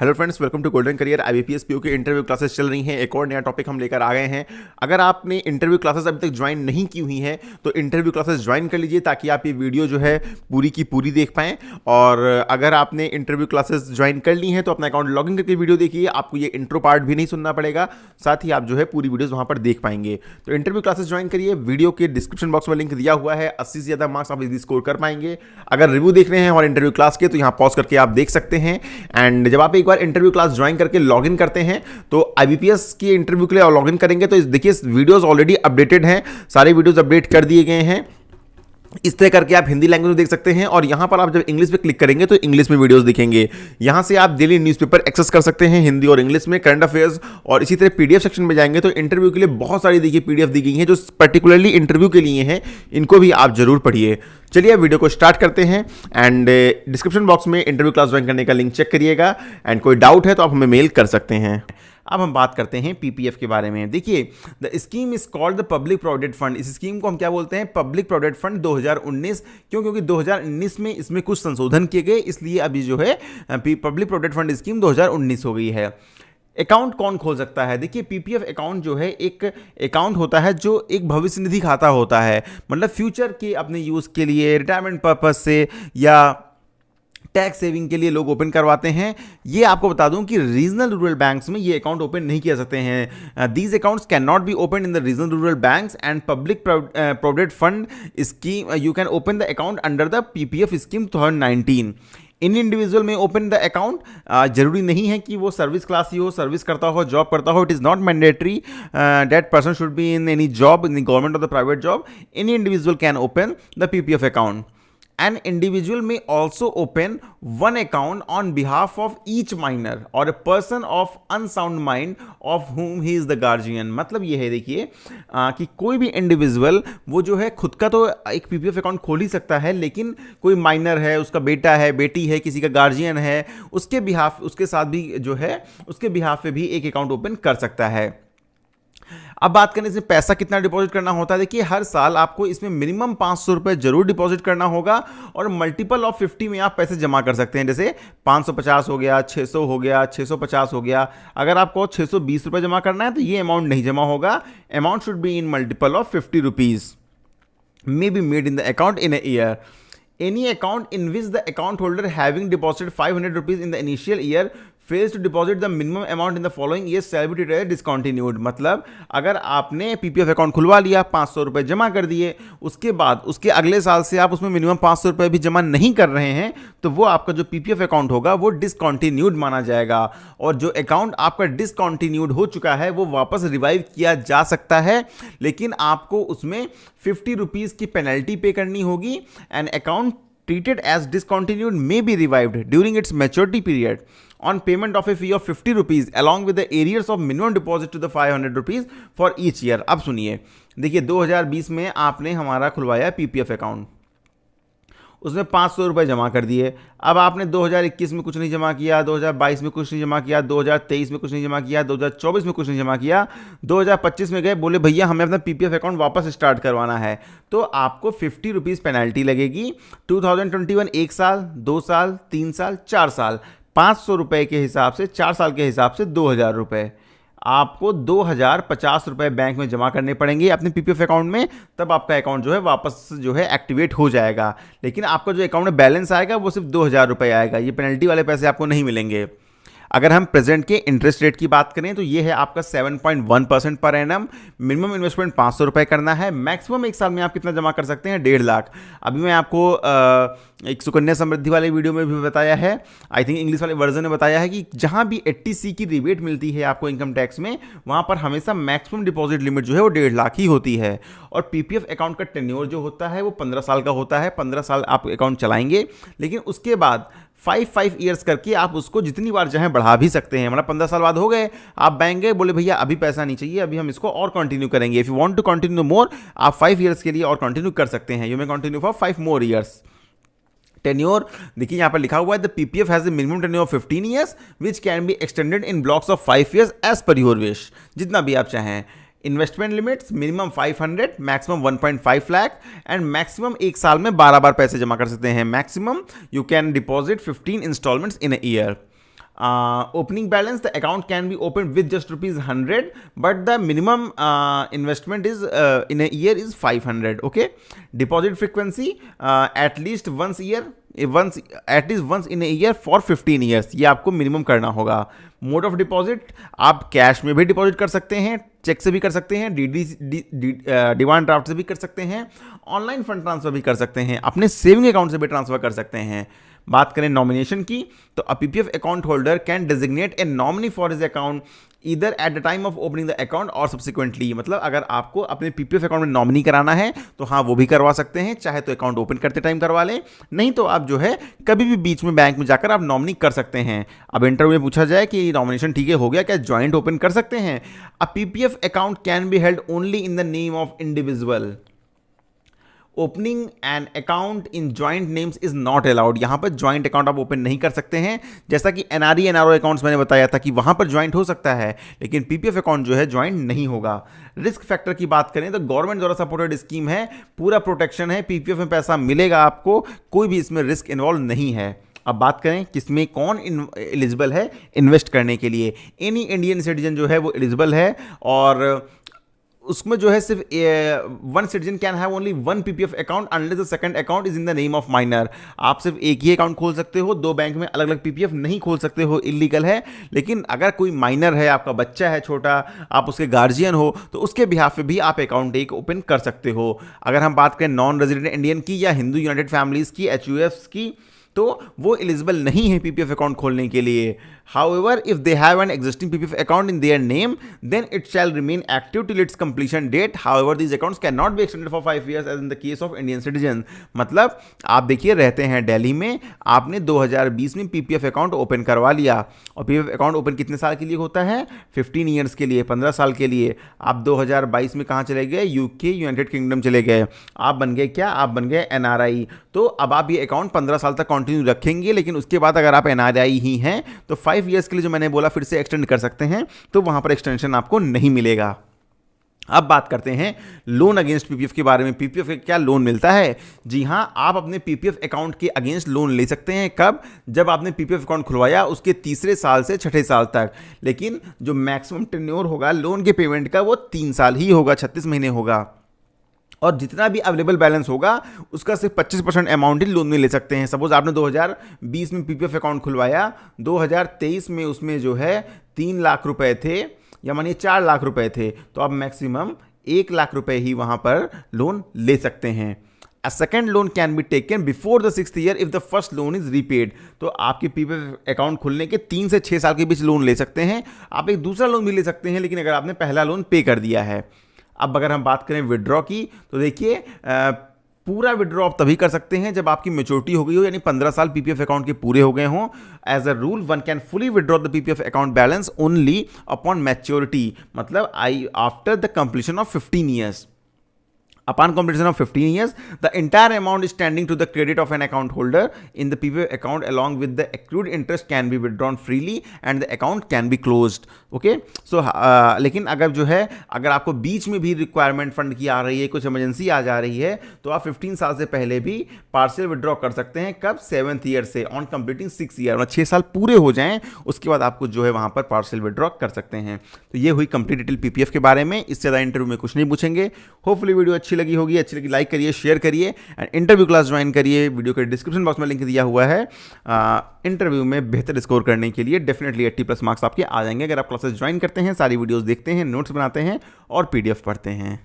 Hello friends, welcome to Golden Career. IBPS PO की interview classes चल रही हैं। एक और नया टॉपिक हम लेकर आ गए हैं। अगर आपने इंटरव्यू क्लासेस अभी तक ज्वाइन नहीं की हुई हैं तो इंटरव्यू क्लासेस ज्वाइन कर लीजिए ताकि आप ये वीडियो जो है पूरी की पूरी देख पाएं। और अगर आपने इंटरव्यू क्लासेस ज्वाइन कर ली हैं तो अपना अकाउंट लॉगिन करके वीडियो देखिए, आपको ये इंट्रो पार्ट भी नहीं सुनना पड़ेगा, साथ ही आप जो है पूरी वीडियोस वहां पर देख पाएंगे। तो इंटरव्यू क्लासेस ज्वाइन करिए। वीडियो के डिस्क्रिप्शन बॉक्स में लिंक दिया हुआ है। 80 से ज़्यादा मार्क्स आप इजीली स्कोर कर पाएंगे। अगर रिव्यू देख रहे हैं और इंटरव्यू क्लास के तो यहाँ पॉज करके आप देख सकते हैं। एंड जब आप एक बार इंटरव्यू क्लास ज्वाइन करके लॉगिन करते हैं तो आईबीपीएस की इंटरव्यू के लिए लॉगिन करेंगे तो देखिए वीडियोस ऑलरेडी अपडेटेड हैं, सारे वीडियोस अपडेट कर दिए गए हैं। इस तरह करके आप हिंदी लैंग्वेज में देख सकते हैं और यहां पर आप जब इंग्लिश पे क्लिक करेंगे तो इंग्लिश में वीडियोस दिखेंगे। यहां से आप डेली न्यूज़पेपर एक्सेस कर सकते हैं हिंदी और इंग्लिश में, करंट अफेयर्स। और इसी तरह पीडीएफ सेक्शन में जाएंगे तो इंटरव्यू के लिए बहुत सारी देखिए पीडीएफ दी गई हैं जो पर्टिकुलरली इंटरव्यू के लिए हैं। इनको भी आप जरूर पढ़िए। चलिए वीडियो को स्टार्ट करते हैं। एंड डिस्क्रिप्शन बॉक्स में इंटरव्यू क्लास ज्वाइन करने का लिंक चेक करिएगा। एंड कोई डाउट है तो आप हमें मेल कर सकते हैं। अब हम बात करते हैं पीपीएफ के बारे में। देखिए, the scheme is called the public provident fund. इस स्कीम को हम क्या बोलते हैं? Public provident fund 2019। क्यों? क्योंकि 2019 में इसमें कुछ संशोधन किए गए, इसलिए अभी जो है पब्लिक प्रोविडेंट फंड स्कीम 2019 हो गई है। अकाउंट कौन खोल सकता है? देखिए, पीपीएफ अकाउंट जो है एक अकाउंट होता है जो एक भविष्य निधि खाता होता है। मतलब फ्यूचर के अपने यूज़ के लिए, रिटायरमेंट पर्पज से या टैक्स सेविंग के लिए लोग ओपन करवाते हैं। ये आपको बता दूं कि रीजनल रूरल बैंक्स में ये अकाउंट ओपन नहीं किया सकते हैं। These accounts can not be open in the regional rural banks and public provident fund scheme. You can open the account under the PPF scheme 2019। In individual में open the account जरूरी नहीं है कि वो सर्विस क्लास ही हो, service करता हो, job करता हो। It is not mandatory that person should be in any job in the government और the private job. Any individual can open the PPF account. An individual may also open one account on behalf of each minor or a person of unsound mind of whom he is the guardian. मतलब ये है, देखिए कि कोई भी individual वो जो है खुद का तो एक पीपीएफ अकाउंट खोल ही सकता है, लेकिन कोई माइनर है, उसका बेटा है, बेटी है, किसी का गार्जियन है, उसके बिहाफ, उसके साथ भी जो है उसके बिहाफ पे भी एक अकाउंट ओपन कर सकता है। अब बात करने से पैसा कितना डिपॉजिट करना होता है। देखिए, हर साल आपको इसमें मिनिमम 500 रुपये जरूर डिपॉजिट करना होगा और मल्टीपल ऑफ 50 में आप पैसे जमा कर सकते हैं। जैसे 550 हो गया, 600 हो गया, 650 हो गया। अगर आपको 620 रुपये जमा करना है तो ये अमाउंट नहीं जमा होगा। Amount should be in multiple of 50 rupees may be made in the account in a year. Any account in which the account holder having deposited 500 rupees in the initial year fails to deposit the minimum amount in the following year shall be declared discontinued. मतलब अगर आपने PPF account खुलवा लिया, 500 रुपये जमा कर दिए, उसके बाद उसके अगले साल से आप उसमें मिनिमम 500 रुपये भी जमा नहीं कर रहे हैं तो वो आपका जो पीपीएफ अकाउंट होगा वो डिसकॉन्टिन्यूड माना जाएगा। और जो अकाउंट आपका डिसकॉन्टिन्यूड हो चुका है वो वापस रिवाइव किया जा सकता है, लेकिन आपको उसमें 50 रुपीज़ की पेनल्टी पे करनी होगी। And account treated as discontinued may be revived during its maturity period on payment of a fee of 50 rupees along with the arrears of minimum deposit to the 500 rupees for each year. अब सुनिए, देखिए 2020 में आपने हमारा खुलवाया PPF account, उसमें 500 रुपये जमा कर दिए। अब आपने 2021 में कुछ नहीं जमा किया, 2022 में कुछ नहीं जमा किया, 2023 में कुछ नहीं जमा किया, 2024 में कुछ नहीं जमा किया, 2025 में गए, बोले भैया हमें अपना पीपीएफ अकाउंट वापस स्टार्ट करवाना है, तो आपको 50 रुपीज़ पेनल्टी लगेगी। 2021 1 साल, 2 साल, 3 साल, 4 साल, 500 रुपये के हिसाब से 4 साल के हिसाब से 2000 रुपये आपको 2050 रुपये बैंक में जमा करने पड़ेंगे अपने पीपीएफ अकाउंट में। तब आपका अकाउंट जो है वापस जो है एक्टिवेट हो जाएगा। लेकिन आपका जो अकाउंट में बैलेंस आएगा वो सिर्फ 2000 रुपये आएगा। ये पेनल्टी वाले पैसे आपको नहीं मिलेंगे। अगर हम प्रेजेंट के इंटरेस्ट रेट की बात करें तो ये है आपका 7.1% पर एनम। मिनिमम इन्वेस्टमेंट 500 रुपये करना है। मैक्सिमम एक साल में आप कितना जमा कर सकते हैं? 1.5 लाख। अभी मैं आपको एक सुकन्या समृद्धि वाले वीडियो में भी बताया है, आई थिंक इंग्लिश वाले वर्जन में बताया है कि जहां भी 80C की रिबेट मिलती है आपको इनकम टैक्स में, वहां पर हमेशा मैक्सिमम डिपॉजिट लिमिट जो है वो 1.5 लाख ही होती है। और पीपीएफ अकाउंट का टेन्योर जो होता है वो 15 साल का होता है। 15 साल आप अकाउंट चलाएंगे, लेकिन उसके बाद 5 ईयर्स करके आप उसको जितनी बार चाहें बढ़ा भी सकते हैं। मतलब 15 साल बाद हो गए, आप बैंक गए, बोले भैया अभी पैसा नहीं चाहिए, अभी हम इसको और कंटिन्यू करेंगे। If you want to continue more, आप 5 ईयर्स के लिए और कंटिन्यू कर सकते हैं। You may continue for 5 more years. Tenure देखिए यहाँ पर लिखा हुआ है, the PPF has a minimum tenure of 15 years which can be extended in blocks of 5 years as per your wish, जितना भी आप चाहें। Investment limits minimum 500, maximum 1.5 lakh and maximum एक साल में 12 बार पैसे जमा कर सकते हैं। Maximum you can deposit 15 instalments in a year. opening balance, the account can be opened with just ₹100, but the minimum investment is in a year is 500. Okay, deposit frequency at least once in a year for 15 years, ये आपको minimum करना होगा. Mode of deposit, आप cash में भी deposit कर सकते हैं, चेक से भी कर सकते हैं, डिमांड ड्राफ्ट से भी कर सकते हैं, ऑनलाइन फंड ट्रांसफर भी कर सकते हैं, अपने सेविंग अकाउंट से भी ट्रांसफर कर सकते हैं. बात करें नॉमिनेशन की, तो अ PPF account holder can designate A nominee for his account either at the time of opening the account और सब्सिक्वेंटली. मतलब अगर आपको अपने पीपीएफ अकाउंट में नॉमिनी कराना है तो हाँ, वो भी करवा सकते हैं, चाहे तो अकाउंट ओपन करते टाइम करवा लें, नहीं तो आप जो है कभी भी बीच में बैंक में जाकर आप नॉमिनी कर सकते हैं. अब इंटरव्यू में पूछा जाए कि नॉमिनेशन ठीक है, हो गया, क्या ज्वाइंट ओपन कर सकते हैं? अ PPF account can be held only in the name of individual. Opening an account in joint names is not allowed. यहां पर ज्वाइंट अकाउंट आप ओपन नहीं कर सकते हैं. जैसा कि एनआरई एनआरओ अकाउंट्स मैंने बताया था कि वहां पर ज्वाइंट हो सकता है, लेकिन पीपीएफ अकाउंट जो है ज्वाइंट नहीं होगा. रिस्क फैक्टर की बात करें तो गवर्नमेंट द्वारा सपोर्टेड स्कीम है, पूरा प्रोटेक्शन है, पीपीएफ में पैसा मिलेगा आपको, कोई भी इसमें रिस्क इन्वॉल्व नहीं है. अब बात करें किसमें कौन एलिजिबल है इन्वेस्ट करने के लिए. एनी इंडियन सिटीजन जो है वो एलिजिबल है, और उसमें जो है सिर्फ one citizen can have only one PPF account unless the second account is in the name of minor. आप सिर्फ एक ही अकाउंट खोल सकते हो, दो बैंक में अलग अलग पीपीएफ नहीं खोल सकते हो, इलीगल है. लेकिन अगर कोई माइनर है, आपका बच्चा है छोटा, आप उसके गार्जियन हो, तो उसके बिहाफ पे भी आप अकाउंट एक ओपन कर सकते हो. अगर हम बात करें नॉन रेजिडेंट इंडियन की या हिंदू यूनाइटेड फैमिलीज की, एचयूएफ्स की, तो वो एलिजिबल नहीं है पीपीएफ अकाउंट खोलने के लिए. However, if they have an existing PPF account in their name, then it shall remain active till its completion date. However, these accounts cannot be extended for 5 years as in the case of Indian citizens. मतलब आप देखिए, रहते हैं दिल्ली में, आपने 2020 में PPF account open करवा लिया, और पीपीएफ अकाउंट ओपन कितने साल के लिए होता है? 15 ईयर्स के लिए, 15 साल के लिए. आप 2022 में कहाँ चले गए? यूके, यूनाइटेड किंगडम चले गए. आप बन गए क्या? आप बन गए एनआरआई. तो अब आप ये अकाउंट 15 साल तक कंटिन्यू रखेंगे, लेकिन उसके बाद अगर आप एनआरआई ही हैं तो 5 ईयर्स के लिए जो मैंने बोला फिर से एक्सटेंड कर सकते हैं, तो वहां पर एक्सटेंशन आपको नहीं मिलेगा. अब बात करते हैं लोन अगेंस्ट पीपीएफ के बारे में. पीपीएफ का क्या लोन मिलता है? जी हां, आप अपने पीपीएफ अकाउंट के अगेंस्ट लोन ले सकते हैं. कब? जब आपने पीपीएफ अकाउंट खुलवाया उसके तीसरे साल से छठे साल तक. लेकिन जो मैक्सिमम टेन्योर होगा लोन के पेमेंट का वो 3 साल ही होगा, 36 महीने होगा. और जितना भी अवेलेबल बैलेंस होगा उसका सिर्फ 25% अमाउंट ही लोन में ले सकते हैं. सपोज आपने 2020 में पीपीएफ अकाउंट खुलवाया, 2023 में उसमें जो है 3 लाख रुपए थे, या मानिए 4 लाख रुपए थे, तो आप मैक्सिमम 1 लाख रुपए ही वहां पर लोन ले सकते हैं. A second loan can be taken before the 6th year if the first loan is repaid. तो आपके पीपीएफ अकाउंट खुलने के 3 से 6 साल के बीच लोन ले सकते हैं. आप एक दूसरा लोन भी ले सकते हैं, लेकिन अगर आपने पहला लोन पे कर दिया है. अब अगर हम बात करें विड्रॉ की, तो देखिए पूरा विड्रॉ आप तभी कर सकते हैं जब आपकी मैच्योरिटी हो गई हो, यानी 15 साल पीपीएफ अकाउंट के पूरे हो गए हों. As a rule one can fully withdraw the PPF account balance only upon maturity, मतलब after the completion of 15 years. Upon completion of 15 years, the entire amount is standing to the credit of an account holder in the PPF account along with the accrued interest can be withdrawn freely and the account can be closed. Okay? So, लेकिन अगर जो है, अगर आपको बीच में भी requirement fund की आ रही है, कुछ इमरजेंसी आ जा रही है, तो आप 15 साल से पहले भी पार्शियल विड्रॉ कर सकते हैं. कब? 7th ईयर से, ऑन कंप्लीटिंग 6 ईयर, मतलब 6 साल पूरे हो जाएं, उसके बाद आपको जो है वहां पर पार्शियल विड्रॉ कर सकते हैं. तो ये हुई कंप्लीट डिटेल पीपीएफ के बारे में. इससे ज़्यादा इंटरव्यू में कुछ नहीं पूछेंगे. होपफुली वीडियो अच्छी लगी होगी. अच्छी लगी लाइक करिए, शेयर करिए, एंड इंटरव्यू क्लास ज्वाइन करिए. वीडियो के डिस्क्रिप्शन बॉक्स में लिंक दिया हुआ है. इंटरव्यू में बेहतर स्कोर करने के लिए डेफिनेटली 80+ मार्क्स आपके आ जाएंगे अगर आप क्लासेस ज्वाइन करते हैं, सारी वीडियोस देखते हैं, नोट्स बनाते हैं और पीडीएफ पढ़ते हैं.